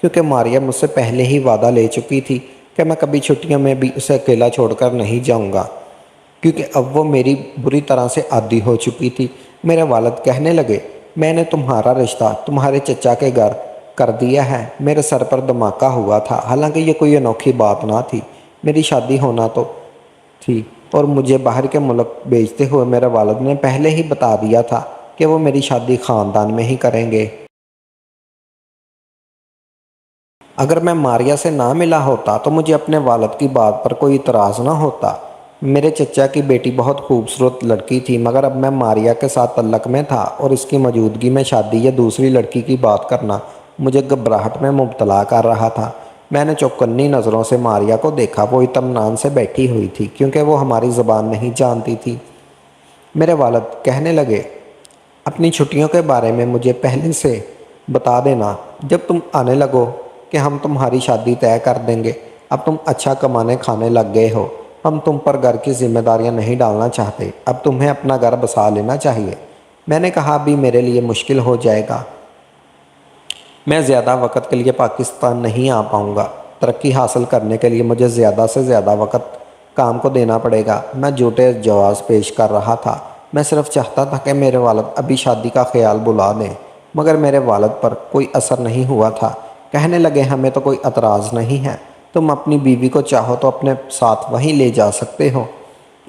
کیونکہ ماریا مجھ سے پہلے ہی وعدہ لے چکی تھی کہ میں کبھی چھٹیوں میں بھی اسے اکیلا چھوڑ کر نہیں جاؤں گا، کیونکہ اب وہ میری بری طرح سے عادی ہو چکی تھی۔ میرے والد کہنے لگے، میں نے تمہارا رشتہ تمہارے چچا کے گھر کر دیا ہے۔ میرے سر پر دھماکہ ہوا تھا، حالانکہ یہ کوئی انوکھی بات نہ تھی۔ میری شادی ہونا تو تھی اور مجھے باہر کے ملک بھیجتے ہوئے میرے والد نے پہلے ہی بتا دیا تھا کہ وہ میری شادی خاندان میں ہی کریں گے۔ اگر میں ماریا سے نہ ملا ہوتا تو مجھے اپنے والد کی بات پر کوئی اعتراض نہ ہوتا۔ میرے چچا کی بیٹی بہت خوبصورت لڑکی تھی، مگر اب میں ماریا کے ساتھ تعلق میں تھا اور اس کی موجودگی میں شادی یا دوسری لڑکی کی بات کرنا مجھے گھبراہٹ میں مبتلا کر رہا تھا۔ میں نے چوکنی نظروں سے ماریا کو دیکھا۔ وہ اطمینان سے بیٹھی ہوئی تھی کیونکہ وہ ہماری زبان نہیں جانتی تھی۔ میرے والد کہنے لگے، اپنی چھٹیوں کے بارے میں مجھے پہلے سے بتا دینا جب تم آنے لگو کہ ہم تمہاری شادی طے کر دیں گے۔ اب تم اچھا کمانے کھانے لگ گئے ہو، ہم تم پر گھر کی ذمہ داریاں نہیں ڈالنا چاہتے۔ اب تمہیں اپنا گھر بسا لینا چاہیے۔ میں نے کہا، ابھی میرے لیے مشکل ہو جائے گا، میں زیادہ وقت کے لیے پاکستان نہیں آ پاؤں گا۔ ترقی حاصل کرنے کے لیے مجھے زیادہ سے زیادہ وقت کام کو دینا پڑے گا۔ میں جھوٹے جواز پیش کر رہا تھا۔ میں صرف چاہتا تھا کہ میرے والد ابھی شادی کا خیال بلا دیں، مگر میرے والد پر کوئی اثر نہیں ہوا تھا۔ کہنے لگے، ہمیں تو کوئی اعتراض نہیں ہے، تم اپنی بیوی کو چاہو تو اپنے ساتھ وہیں لے جا سکتے ہو،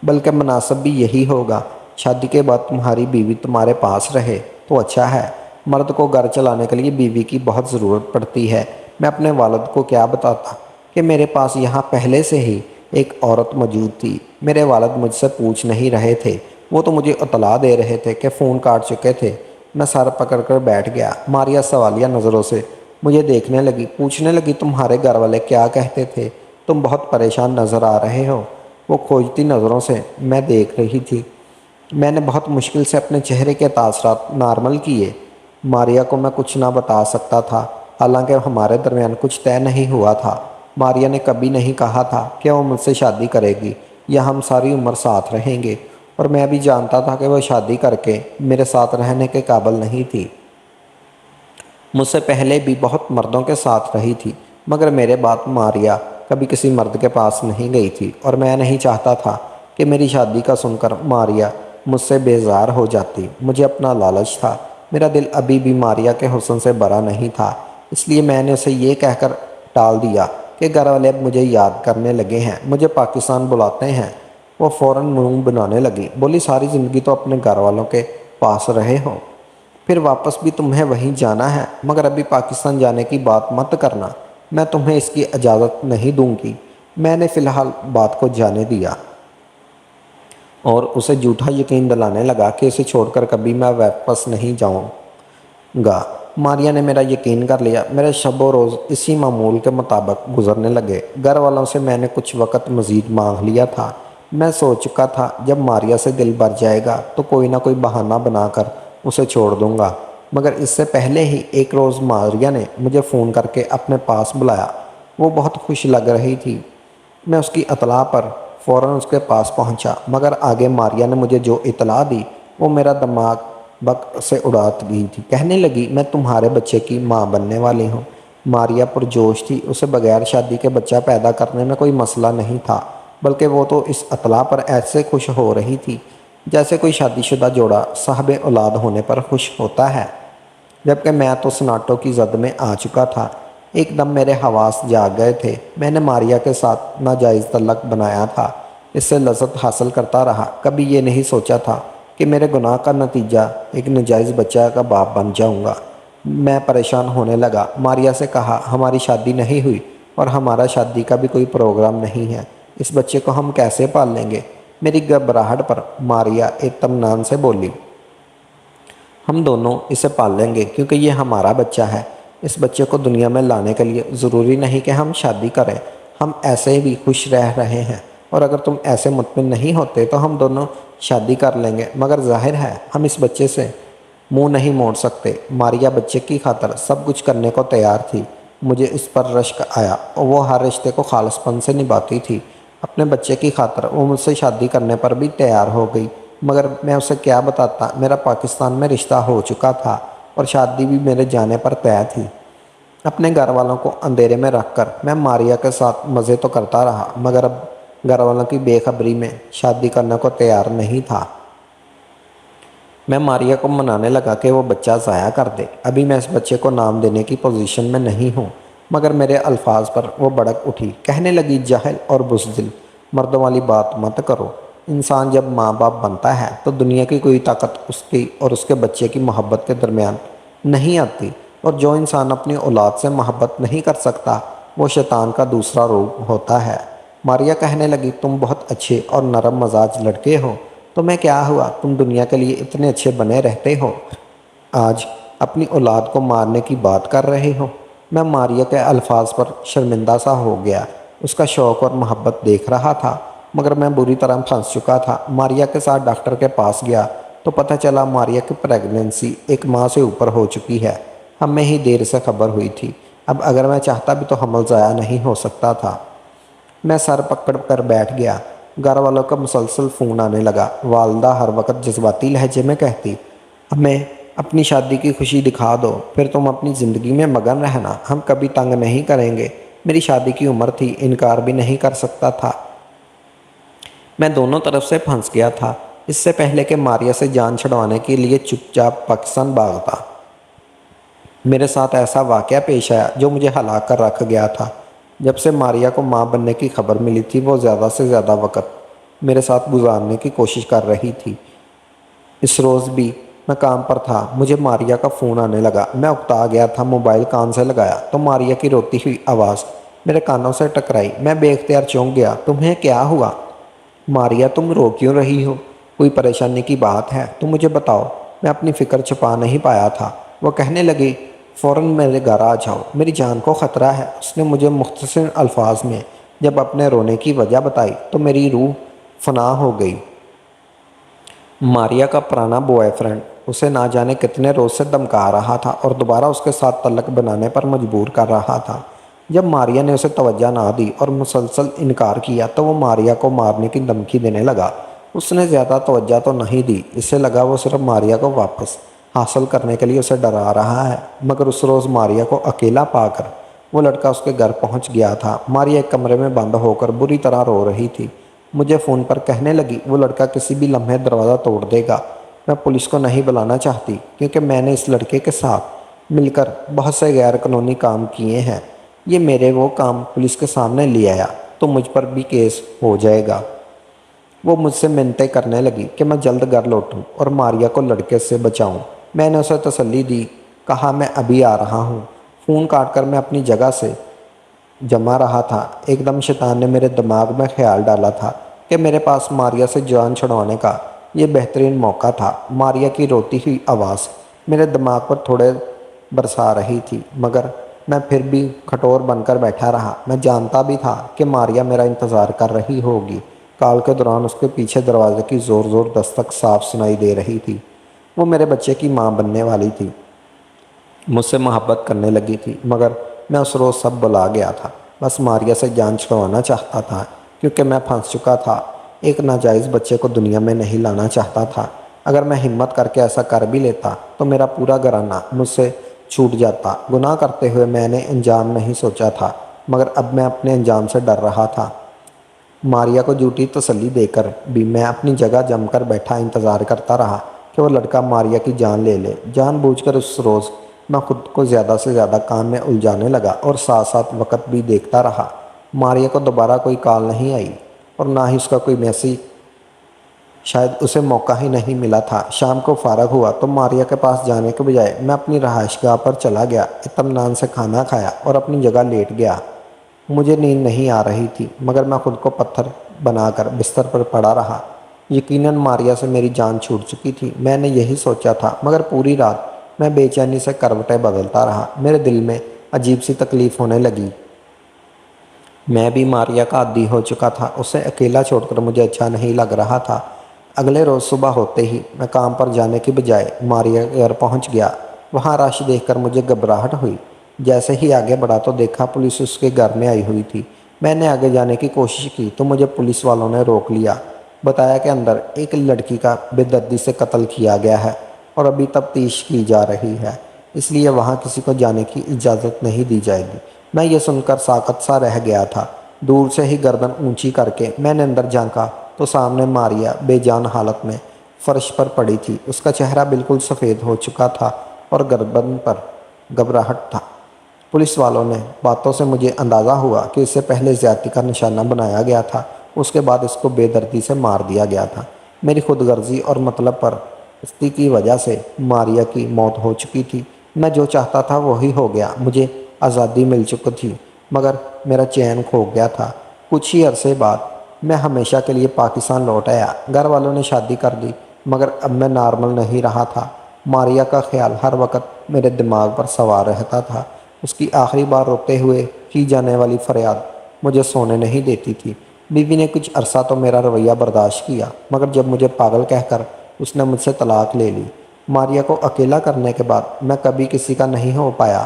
بلکہ مناسب بھی یہی ہوگا۔ شادی کے بعد تمہاری بیوی تمہارے پاس رہے تو اچھا ہے۔ مرد کو گھر چلانے کے لیے بیوی کی بہت ضرورت پڑتی ہے۔ میں اپنے والد کو کیا بتاتا کہ میرے پاس یہاں پہلے سے ہی ایک عورت موجود تھی۔ میرے والد مجھ سے پوچھ نہیں رہے تھے، وہ تو مجھے اطلاع دے رہے تھے کہ فون کاٹ چکے تھے۔ میں سر پکڑ کر بیٹھ گیا۔ ماریا سوالیہ نظروں سے مجھے دیکھنے لگی، پوچھنے لگی، تمہارے گھر والے کیا کہتے تھے؟ تم بہت پریشان نظر آ رہے ہو۔ وہ کھوجتی نظروں سے میں دیکھ رہی تھی۔ میں نے بہت مشکل سے اپنے چہرے کے تاثرات نارمل کیے۔ ماریا کو میں کچھ نہ بتا سکتا تھا، حالانکہ ہمارے درمیان کچھ طے نہیں ہوا تھا۔ ماریا نے کبھی نہیں کہا تھا کہ وہ مجھ سے شادی کرے گی یا ہم ساری عمر ساتھ رہیں گے، اور میں بھی جانتا تھا کہ وہ شادی کر کے میرے ساتھ رہنے کے قابل نہیں تھی۔ مجھ سے پہلے بھی بہت مردوں کے ساتھ رہی تھی، مگر میرے بعد ماریا کبھی کسی مرد کے پاس نہیں گئی تھی، اور میں نہیں چاہتا تھا کہ میری شادی کا سن کر ماریا مجھ سے بیزار ہو جاتی۔ مجھے اپنا لالچ تھا، میرا دل ابھی بھی ماریا کے حسن سے بھرا نہیں تھا، اس لیے میں نے اسے یہ کہہ کر ٹال دیا کہ گھر والے اب مجھے یاد کرنے لگے ہیں، مجھے پاکستان بلاتے ہیں۔ وہ فوراً منہ بنانے لگی، بولی، ساری زندگی تو اپنے گھر والوں کے پاس رہے ہو، پھر واپس بھی تمہیں وہیں جانا ہے، مگر ابھی پاکستان جانے کی بات مت کرنا، میں تمہیں اس کی اجازت نہیں دوں گی۔ میں نے فی الحال بات کو جانے دیا اور اسے جھوٹا یقین دلانے لگا کہ اسے چھوڑ کر کبھی میں واپس نہیں جاؤں گا۔ ماریا نے میرا یقین کر لیا۔ میرے شب و روز اسی معمول کے مطابق گزرنے لگے۔ گھر والوں سے میں نے کچھ وقت مزید مانگ لیا تھا۔ میں سوچ چکا تھا جب ماریا سے دل بھر جائے گا تو کوئی نہ کوئی بہانہ بنا کر اسے چھوڑ دوں گا، مگر اس سے پہلے ہی ایک روز ماریا نے مجھے فون کر کے اپنے پاس بلایا۔ وہ بہت خوش لگ رہی تھی۔ میں اس کی اطلاع پر فوراً اس کے پاس پہنچا، مگر آگے ماریا نے مجھے جو اطلاع دی وہ میرا دماغ بک سے اڑا گئی تھی۔ کہنے لگی، میں تمہارے بچے کی ماں بننے والی ہوں۔ ماریا پرجوش تھی، اسے بغیر شادی کے بچہ پیدا کرنے میں کوئی مسئلہ نہیں تھا، بلکہ وہ تو اس اطلاع پر ایسے خوش ہو رہی تھی جیسے کوئی شادی شدہ جوڑا صاحب اولاد ہونے پر خوش ہوتا ہے، جبکہ میں تو سناٹوں کی زد میں آ چکا تھا۔ ایک دم میرے حواس جاگ گئے تھے۔ میں نے ماریا کے ساتھ ناجائز تعلق بنایا تھا، اس سے لذت حاصل کرتا رہا، کبھی یہ نہیں سوچا تھا کہ میرے گناہ کا نتیجہ ایک ناجائز بچہ کا باپ بن جاؤں گا۔ میں پریشان ہونے لگا۔ ماریا سے کہا، ہماری شادی نہیں ہوئی اور ہمارا شادی کا بھی کوئی پروگرام نہیں ہے، اس بچے کو ہم کیسے پال لیں گے؟ میری گھبراہٹ پر ماریا اطمینان سے بولی، ہم دونوں اسے پال لیں گے کیونکہ یہ ہمارا بچہ ہے۔ اس بچے کو دنیا میں لانے کے لیے ضروری نہیں کہ ہم شادی کریں، ہم ایسے بھی خوش رہ رہے ہیں، اور اگر تم ایسے مطمئن نہیں ہوتے تو ہم دونوں شادی کر لیں گے، مگر ظاہر ہے ہم اس بچے سے منہ نہیں موڑ سکتے۔ ماریا بچے کی خاطر سب کچھ کرنے کو تیار تھی۔ مجھے اس پر رشک آیا، اور وہ ہر رشتے کو خالص پن سے نبھاتی تھی۔ اپنے بچے کی خاطر وہ مجھ سے شادی کرنے پر بھی تیار ہو گئی، مگر میں اسے کیا بتاتا؟ میرا پاکستان میں رشتہ ہو چکا تھا اور شادی بھی میرے جانے پر طے تھی۔ اپنے گھر والوں کو اندھیرے میں رکھ کر میں ماریا کے ساتھ مزے تو کرتا رہا، مگر اب گھر والوں کی بے خبری میں شادی کرنے کو تیار نہیں تھا۔ میں ماریا کو منانے لگا کہ وہ بچہ ضائع کر دے، ابھی میں اس بچے کو نام دینے کی پوزیشن میں نہیں ہوں، مگر میرے الفاظ پر وہ بھڑک اٹھی، کہنے لگی، جاہل اور بزدل، مردوں والی بات مت کرو۔ انسان جب ماں باپ بنتا ہے تو دنیا کی کوئی طاقت اس کی اور اس کے بچے کی محبت کے درمیان نہیں آتی، اور جو انسان اپنی اولاد سے محبت نہیں کر سکتا وہ شیطان کا دوسرا روپ ہوتا ہے۔ ماریا کہنے لگی، تم بہت اچھے اور نرم مزاج لڑکے ہو، تمہیں کیا ہوا؟ تم دنیا کے لیے اتنے اچھے بنے رہتے ہو، آج اپنی اولاد کو مارنے کی بات کر رہے ہو۔ میں ماریا کے الفاظ پر شرمندہ سا ہو گیا، اس کا شوق اور محبت دیکھ رہا تھا، مگر میں بری طرح پھنس چکا تھا۔ ماریا کے ساتھ ڈاکٹر کے پاس گیا تو پتہ چلا ماریا کی پریگننسی 1 ماہ سے اوپر ہو چکی ہے۔ ہمیں ہی دیر سے خبر ہوئی تھی، اب اگر میں چاہتا بھی تو حمل ضائع نہیں ہو سکتا تھا۔ میں سر پکڑ کر بیٹھ گیا۔ گھر والوں کا مسلسل فون آنے لگا۔ والدہ ہر وقت جذباتی لہجے میں کہتی، ہمیں اپنی شادی کی خوشی دکھا دو، پھر تم اپنی زندگی میں مگن رہنا، ہم کبھی تنگ نہیں کریں گے۔ میری شادی کی عمر تھی، انکار بھی نہیں کر سکتا تھا۔ میں دونوں طرف سے پھنس گیا تھا۔ اس سے پہلے کہ ماریا سے جان چھڑوانے کے لیے چپ چاپ پاکستان بھاگتا، میرے ساتھ ایسا واقعہ پیش آیا جو مجھے ہلا کر رکھ گیا تھا۔ جب سے ماریا کو ماں بننے کی خبر ملی تھی، وہ زیادہ سے زیادہ وقت میرے ساتھ گزارنے کی کوشش کر رہی تھی۔ اس روز بھی میں کام پر تھا، مجھے ماریا کا فون آنے لگا۔ میں اکتا گیا تھا، موبائل کان سے لگایا تو ماریا کی روتی ہوئی آواز میرے کانوں سے ٹکرائی۔ میں بے اختیار چونک گیا۔ تمہیں کیا ہوا ماریا؟ تم رو کیوں رہی ہو؟ کوئی پریشانی کی بات ہے تو مجھے بتاؤ۔ میں اپنی فکر چھپا نہیں پایا تھا۔ وہ کہنے لگی، فوراً میرے گھر آ جاؤ، میری جان کو خطرہ ہے۔ اس نے مجھے مختصر الفاظ میں جب اپنے رونے کی وجہ بتائی تو میری روح فنا ہو گئی۔ ماریا کا پرانا بوائے فرینڈ اسے نہ جانے کتنے روز سے دھمکا رہا تھا اور دوبارہ اس کے ساتھ تعلق بنانے پر مجبور کر رہا تھا۔ جب ماریا نے اسے توجہ نہ دی اور مسلسل انکار کیا تو وہ ماریا کو مارنے کی دھمکی دینے لگا۔ اس نے زیادہ توجہ تو نہیں دی، اسے لگا وہ صرف ماریا کو واپس حاصل کرنے کے لیے اسے ڈرا رہا ہے، مگر اس روز ماریا کو اکیلا پا کر وہ لڑکا اس کے گھر پہنچ گیا تھا۔ ماریا ایک کمرے میں بند ہو کر بری طرح رو رہی تھی۔ مجھے فون پر کہنے لگی، وہ لڑکا کسی بھی لمحے دروازہ توڑ دے گا۔ میں پولیس کو نہیں بلانا چاہتی کیونکہ میں نے اس لڑکے کے ساتھ مل کر بہت سے غیر قانونی کام کیے ہیں۔ یہ میرے وہ کام پولیس کے سامنے لے آیا تو مجھ پر بھی کیس ہو جائے گا۔ وہ مجھ سے منتیں کرنے لگی کہ میں جلد گھر لوٹوں اور ماریا کو لڑکے سے بچاؤں۔ میں نے اسے تسلی دی، کہا میں ابھی آ رہا ہوں۔ فون کاٹ کر میں اپنی جگہ سے جما رہا تھا، ایک دم شیطان نے میرے دماغ میں خیال ڈالا تھا کہ میرے پاس ماریا سے جان چھڑوانے کا یہ بہترین موقع تھا۔ ماریا کی روتی ہوئی آواز میرے دماغ پر تھوڑے برسا رہی تھی، مگر میں پھر بھی کھٹور بن کر بیٹھا رہا۔ میں جانتا بھی تھا کہ ماریا میرا انتظار کر رہی ہوگی۔ کال کے دوران اس کے پیچھے دروازے کی زور زور دستک صاف سنائی دے رہی تھی۔ وہ میرے بچے کی ماں بننے والی تھی، مجھ سے محبت کرنے لگی تھی، مگر میں اس روز سب بھلا گیا تھا۔ بس ماریا سے جان چھڑوانا چاہتا تھا کیونکہ میں پھنس چکا تھا، ایک ناجائز بچے کو دنیا میں نہیں لانا چاہتا تھا۔ اگر میں ہمت کر کے ایسا کر بھی لیتا تو میرا پورا گھرانہ مجھ سے چھوٹ جاتا۔ گناہ کرتے ہوئے میں نے انجام نہیں سوچا تھا، مگر اب میں اپنے انجام سے ڈر رہا تھا۔ ماریا کو جھوٹی تسلی دے کر بھی میں اپنی جگہ جم کر بیٹھا انتظار کرتا رہا کہ وہ لڑکا ماریا کی جان لے لے۔ جان بوجھ کر اس روز میں خود کو زیادہ سے زیادہ کام میں الجھانے لگا اور ساتھ ساتھ وقت بھی دیکھتا رہا۔ ماریا کو دوبارہ کوئی کال نہیں آئی اور نہ ہی اس کا کوئی میسیج، شاید اسے موقع ہی نہیں ملا تھا۔ شام کو فارغ ہوا تو ماریا کے پاس جانے کے بجائے میں اپنی رہائش گاہ پر چلا گیا، اطمینان سے کھانا کھایا اور اپنی جگہ لیٹ گیا۔ مجھے نیند نہیں آ رہی تھی، مگر میں خود کو پتھر بنا کر بستر پر پڑا رہا۔ یقیناً ماریا سے میری جان چھوٹ چکی تھی، میں نے یہی سوچا تھا، مگر پوری رات میں بے چینی سے کروٹیں بدلتا رہا۔ میرے دل میں عجیب سی تکلیف ہونے لگی۔ میں بھی ماریا کا عادی ہو چکا تھا، اسے اکیلا چھوڑ کر مجھے اچھا نہیں لگ رہا تھا۔ اگلے روز صبح ہوتے ہی میں کام پر جانے کی بجائے ماریا کے گھر پہنچ گیا۔ وہاں رش دیکھ کر مجھے گھبراہٹ ہوئی۔ جیسے ہی آگے بڑھا تو دیکھا پولیس اس کے گھر میں آئی ہوئی تھی۔ میں نے آگے جانے کی کوشش کی تو مجھے پولیس والوں نے روک لیا۔ بتایا کہ اندر ایک لڑکی کا بے دردی سے قتل کیا گیا ہے اور ابھی تفتیش کی جا رہی ہے۔ اس لیے وہاں کسی کو جانے کی اجازت نہیں دی جائے گی۔ میں یہ سن کر ساکت سا رہ گیا تھا۔ دور سے ہی گردن اونچی کر کے میں نے اندر جھانکا تو سامنے ماریا بے جان حالت میں فرش پر پڑی تھی۔ اس کا چہرہ بالکل سفید ہو چکا تھا اور گردن پر گھبراہٹ تھا۔ پولیس والوں نے باتوں سے مجھے اندازہ ہوا کہ اسے پہلے زیادتی کا نشانہ بنایا گیا تھا، اس کے بعد اس کو بے دردی سے مار دیا گیا تھا۔ میری خود غرضی اور مطلب پرستی کی وجہ سے ماریا کی موت ہو چکی تھی۔ میں جو چاہتا تھا وہی ہو گیا، مجھے آزادی مل چکی تھی، مگر میرا چین کھو گیا تھا۔ کچھ ہی عرصے بعد میں ہمیشہ کے لیے پاکستان لوٹ آیا۔ گھر والوں نے شادی کر دی، مگر اب میں نارمل نہیں رہا تھا۔ ماریا کا خیال ہر وقت میرے دماغ پر سوار رہتا تھا۔ اس کی آخری بار روتے ہوئے کی جانے والی فریاد مجھے سونے نہیں دیتی تھی۔ بیوی نے کچھ عرصہ تو میرا رویہ برداشت کیا، مگر جب مجھے پاگل کہہ کر اس نے مجھ سے طلاق لے لی۔ ماریا کو اکیلا کرنے کے بعد میں کبھی کسی کا نہیں ہو پایا۔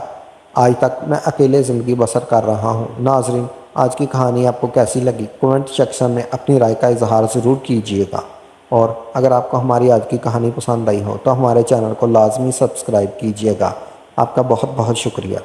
آج تک میں اکیلے زندگی بسر کر رہا ہوں۔ ناظرین، آج کی کہانی آپ کو کیسی لگی؟ کومنٹ سیکشن میں اپنی رائے کا اظہار ضرور کیجیے گا، اور اگر آپ کو ہماری آج کی کہانی پسند آئی ہو تو ہمارے چینل کو لازمی سبسکرائب کیجیے گا۔ آپ کا بہت بہت شکریہ۔